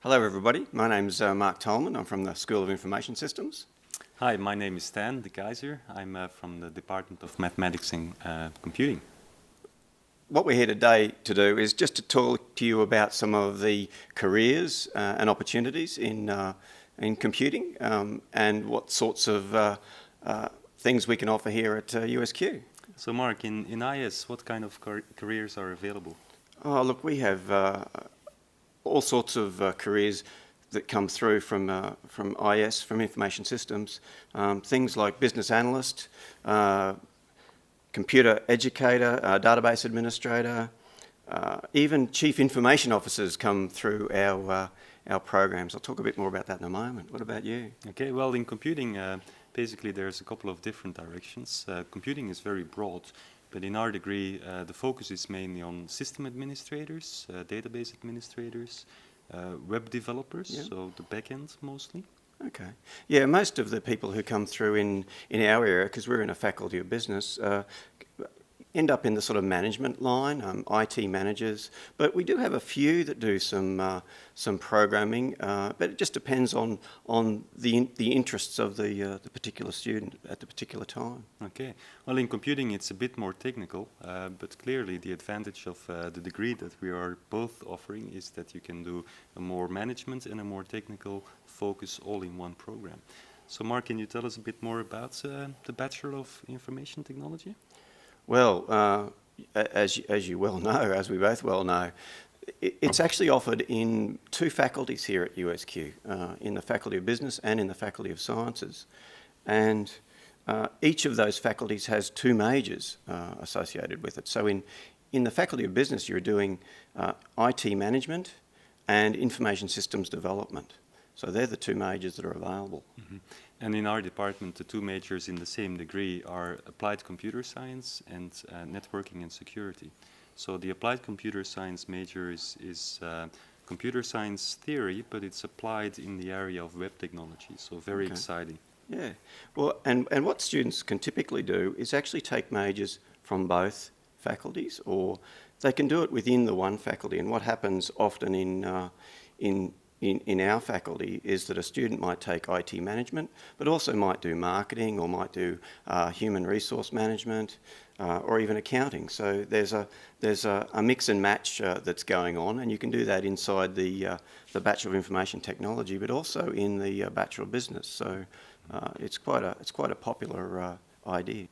Hello everybody, my name's Mark Tolman. I'm from the School of Information Systems. Hi, my name is Stan de Keizer. I'm from the Department of Mathematics and Computing. What we're here today to do is just to talk to you about some of the careers and opportunities in computing and what sorts of things we can offer here at USQ. So Mark, in IS, what kind of careers are available? Oh, look, we have all sorts of careers that come through from IS, from Information Systems. Things like business analyst, computer educator, database administrator, even chief information officers come through our programs. I'll talk a bit more about that in a moment. What about you? Okay, well, in computing, basically there's a couple of different directions. Computing is very broad, but in our degree, the focus is mainly on system administrators, database administrators, web developers, so the back end mostly. Okay. Yeah, most of the people who come through in our area, because we're in a faculty of business, end up in the sort of management line, IT managers, but we do have a few that do some programming, but it just depends on the interests of the particular student at the particular time. Okay. Well, in computing it's a bit more technical, but clearly the advantage of the degree that we are both offering is that you can do a more management and a more technical focus all in one program. So Mark, can you tell us a bit more about the Bachelor of Information Technology? Well, as you well know, as we both well know, it's actually offered in two faculties here at USQ, in the Faculty of Business and in the Faculty of Sciences. And each of those faculties has two majors associated with it. So in the Faculty of Business, you're doing IT management and information systems development. So they're the two majors that are available. Mm-hmm. And in our department, the two majors in the same degree are applied computer science and networking and security. So the applied computer science major is computer science theory, but it's applied in the area of web technology, so very exciting. Yeah, well, and what students can typically do is actually take majors from both faculties, or they can do it within the one faculty. And what happens often in our faculty is that a student might take IT management, but also might do marketing or might do human resource management or even accounting. So there's a mix and match that's going on, and you can do that inside the Bachelor of Information Technology, but also in the Bachelor of Business. So it's quite a popular idea.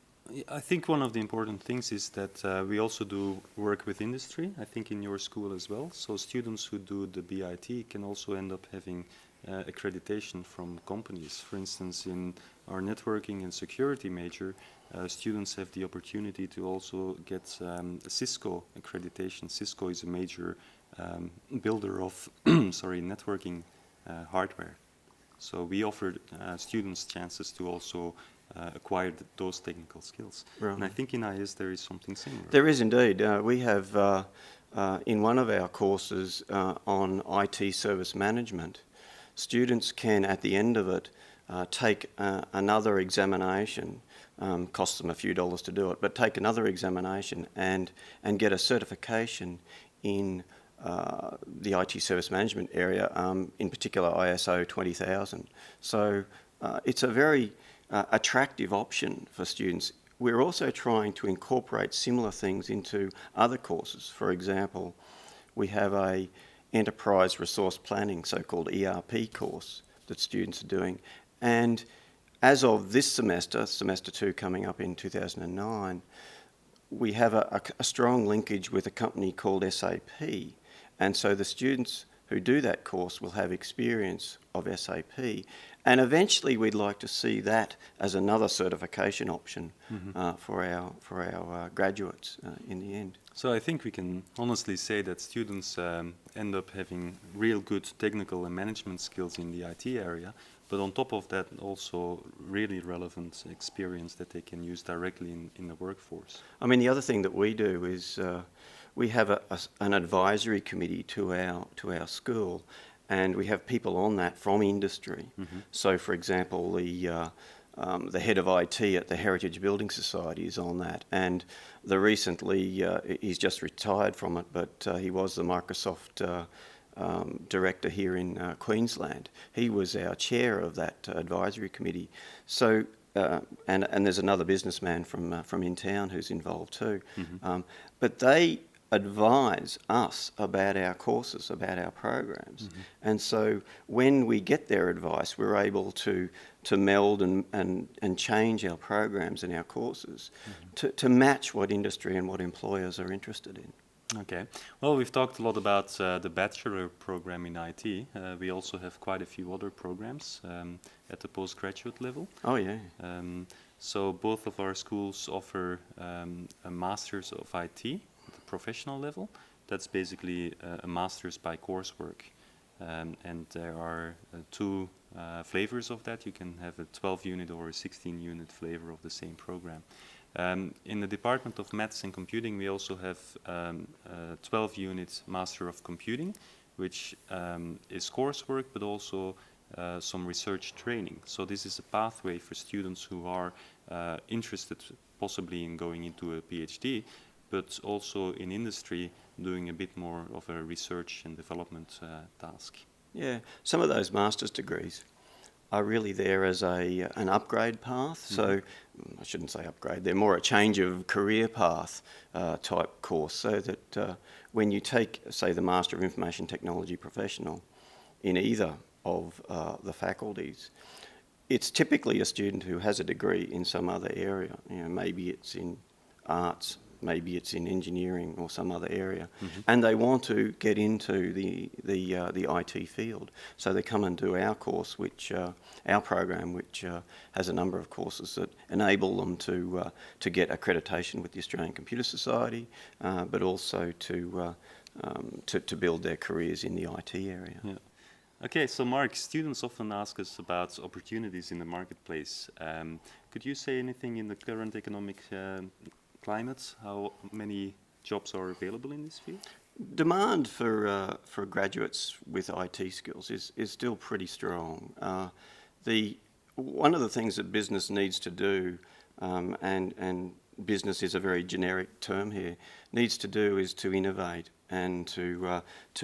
I think one of the important things is that we also do work with industry, I think in your school as well. So students who do the BIT can also end up having accreditation from companies. For instance, in our networking and security major, students have the opportunity to also get Cisco accreditation. Cisco is a major builder of networking hardware. So we offer students chances to also acquire those technical skills. Right. And I think in IS there is something similar. There is indeed. We have in one of our courses on IT service management, students can at the end of it take another examination, costs them a few dollars to do it, but take another examination and get a certification in the IT service management area, in particular ISO 20000. So it's a very attractive option for students. We're also trying to incorporate similar things into other courses. For example, we have a enterprise resource planning, so-called ERP course that students are doing. And as of this semester, semester 2 coming up in 2009, we have a strong linkage with a company called SAP. And so the students who do that course will have experience of SAP. And eventually we'd like to see that as another certification option for our graduates in the end. So I think we can honestly say that students end up having real good technical and management skills in the IT area, but on top of that also really relevant experience that they can use directly in the workforce. I mean, the other thing that we do is we have an advisory committee to our school, and we have people on that from industry. So, for example, the head of IT at the Heritage Building Society is on that, and recently he's just retired from it, but he was the Microsoft director here in Queensland. He was our chair of that advisory committee. So, and there's another businessman from in town who's involved too. But they advise us about our courses, about our programs. And so when we get their advice, we're able to meld and change our programs and our courses to match what industry and what employers are interested in. Okay. Well, we've talked a lot about the bachelor program in IT. We also have quite a few other programs at the postgraduate level. Oh, yeah. So both of our schools offer a Master's of IT at the professional level. That's basically a Master's by coursework. And there are two flavors of that. You can have a 12-unit or a 16-unit flavor of the same program. In the Department of Maths and Computing, we also have a 12-unit Master of Computing, which is coursework, but also some research training. So this is a pathway for students who are interested possibly in going into a PhD, but also in industry doing a bit more of a research and development task. Yeah, some of those master's degrees are really there as an upgrade path. So I shouldn't say upgrade, they're more a change of career path type course, so that when you take, say, the Master of Information Technology Professional in either of the faculties, it's typically a student who has a degree in some other area. You know, maybe it's in arts, maybe it's in engineering or some other area, and they want to get into the IT field. So they come and do our course, which our program, which has a number of courses that enable them to get accreditation with the Australian Computer Society, but also to build their careers in the IT area. Yeah. Okay, so Mark, students often ask us about opportunities in the marketplace. Could you say anything in the current economic climate, how many jobs are available in this field? Demand for graduates with IT skills is still pretty strong. One of the things that business needs to do, and business is a very generic term here, needs to do is to innovate and to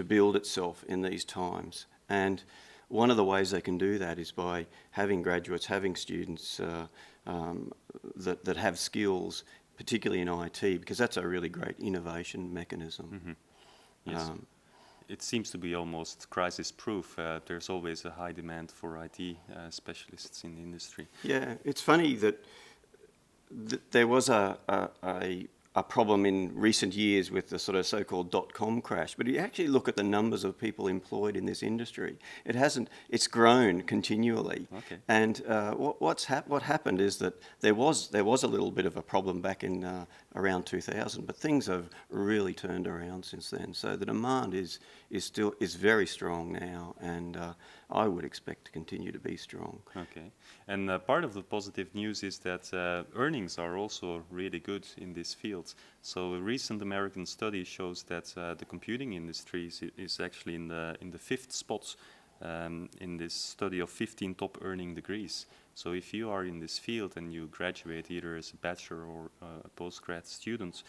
build itself in these times. And one of the ways they can do that is by having graduates, having students that have skills, particularly in IT, because that's a really great innovation mechanism. Yes. It seems to be almost crisis-proof. There's always a high demand for IT specialists in the industry. Yeah, it's funny that there was a problem in recent years with the sort of so-called dot-com crash, but you actually look at the numbers of people employed in this industry. It's grown continually. Okay. And what happened is that there was a little bit of a problem back in around 2000, but things have really turned around since then. So the demand is very strong now, and I would expect to continue to be strong. Okay. And part of the positive news is that earnings are also really good in this field. So a recent American study shows that the computing industry is actually in the fifth spot in this study of 15 top earning degrees. So if you are in this field and you graduate either as a bachelor or a postgrad student,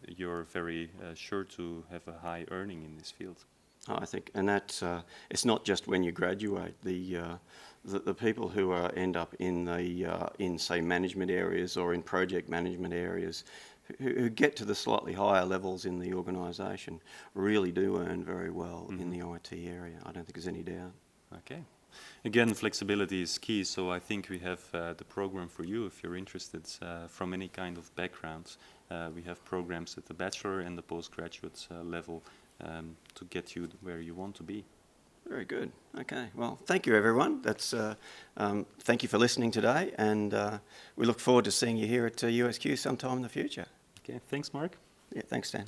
you're very sure to have a high earning in this field. I think, and that's it's not just when you graduate. The people who end up in say management areas or in project management areas, who get to the slightly higher levels in the organisation, really do earn very well in the IT area. I don't think there's any doubt. Okay. Again, flexibility is key, so I think we have the program for you if you're interested from any kind of background. We have programs at the bachelor and the postgraduate level to get you where you want to be. Very good. Okay. Well, thank you, everyone. Thank you for listening today, and we look forward to seeing you here at USQ sometime in the future. Okay. Thanks, Mark. Yeah. Thanks, Dan.